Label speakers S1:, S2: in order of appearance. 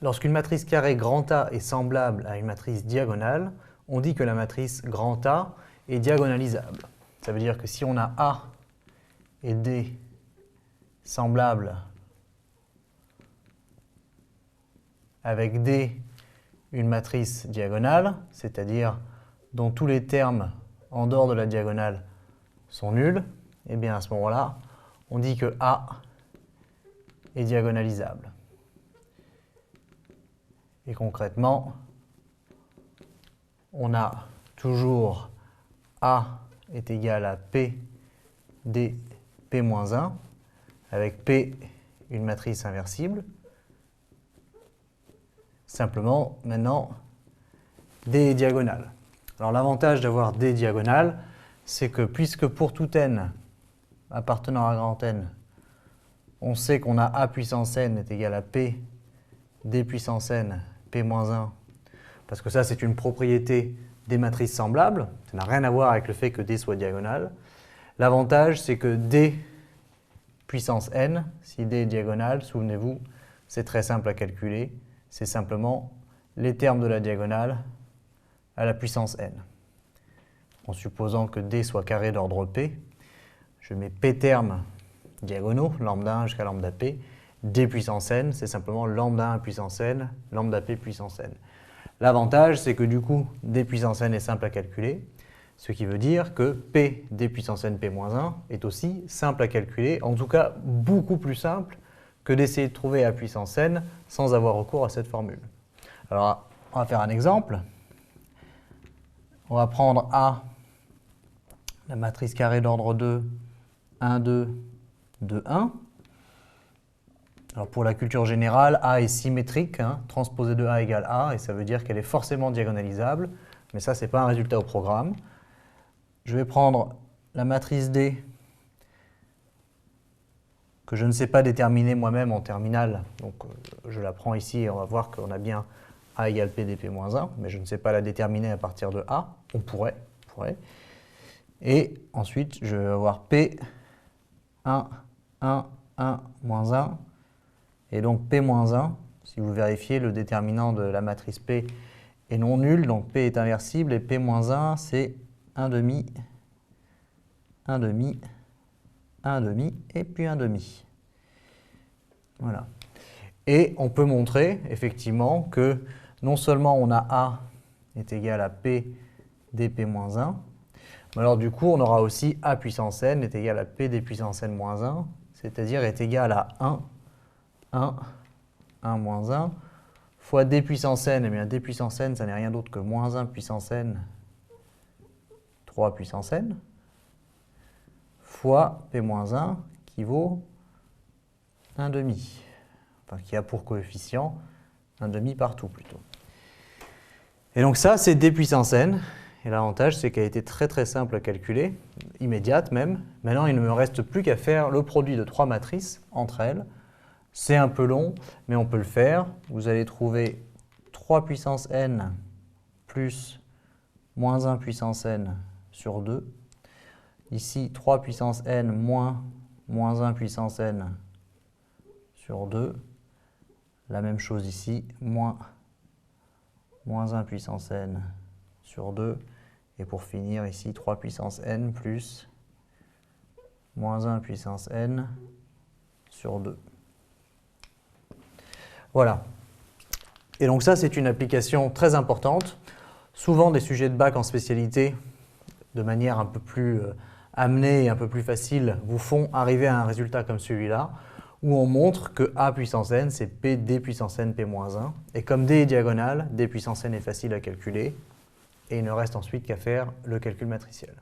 S1: Lorsqu'une matrice carrée grand A est semblable à une matrice diagonale, on dit que la matrice grand A est diagonalisable. Ça veut dire que si on a A et D semblables avec D une matrice diagonale, c'est-à-dire dont tous les termes en dehors de la diagonale sont nuls, et bien à ce moment-là, on dit que A est diagonalisable. Et concrètement, on a toujours A est égal à P D P-1, avec P une matrice inversible. Simplement, maintenant, D est diagonale. Alors l'avantage d'avoir D diagonale, c'est que puisque pour tout n appartenant à grand N, on sait qu'on a A puissance n est égal à P D puissance n P-1, parce que ça c'est une propriété des matrices semblables, ça n'a rien à voir avec le fait que D soit diagonale. L'avantage c'est que D puissance n, si D est diagonale, souvenez-vous, c'est très simple à calculer, c'est simplement les termes de la diagonale à la puissance n. En supposant que D soit carré d'ordre P, je mets P termes diagonaux, lambda 1 jusqu'à lambda P, D puissance n, c'est simplement lambda 1 puissance n, lambda P puissance n. L'avantage, c'est que du coup, D puissance n est simple à calculer, ce qui veut dire que P D puissance n P-1 est aussi simple à calculer, en tout cas beaucoup plus simple que d'essayer de trouver A puissance n sans avoir recours à cette formule. Alors, on va faire un exemple. On va prendre A, la matrice carrée d'ordre 2, 1, 2, 2, 1. Alors pour la culture générale, A est symétrique, transposé de A égale A, et ça veut dire qu'elle est forcément diagonalisable, mais ça, ce n'est pas un résultat au programme. Je vais prendre la matrice D, que je ne sais pas déterminer moi-même en terminale, donc je la prends ici et on va voir qu'on a bien A égale P dP-1, mais je ne sais pas la déterminer à partir de A, on pourrait. Et ensuite, je vais avoir P, 1, 1, 1, moins 1, et donc P-1, si vous vérifiez, le déterminant de la matrice P est non nul, donc P est inversible, et P-1, c'est 1 demi, 1 demi, 1 demi, et puis 1 demi. Voilà. Et on peut montrer, effectivement, que non seulement on a A est égal à P dP-1, mais alors du coup, on aura aussi A puissance n est égal à P d puissance n moins 1, c'est-à-dire est égal à 1, 1, 1 moins 1, fois D puissance n, et bien D puissance n, ça n'est rien d'autre que moins 1 puissance n, 3 puissance n, fois P-1, qui vaut 1 demi, enfin qui a pour coefficient 1 demi partout plutôt. Et donc ça, c'est D puissance n, et l'avantage, c'est qu'elle a été très très simple à calculer, immédiate même. Maintenant, il ne me reste plus qu'à faire le produit de trois matrices entre elles. C'est un peu long, mais on peut le faire. Vous allez trouver 3 puissance n plus moins 1 puissance n sur 2. Ici, 3 puissance n moins 1 puissance n sur 2. La même chose ici, moins 1 puissance n sur 2. Et pour finir, ici, 3 puissance n plus moins 1 puissance n sur 2. Voilà. Et donc ça, c'est une application très importante. Souvent, des sujets de bac en spécialité, de manière un peu plus amenée et un peu plus facile, vous font arriver à un résultat comme celui-là, où on montre que A puissance n, c'est P D puissance n P-1. Et comme D est diagonale, D puissance n est facile à calculer, et il ne reste ensuite qu'à faire le calcul matriciel.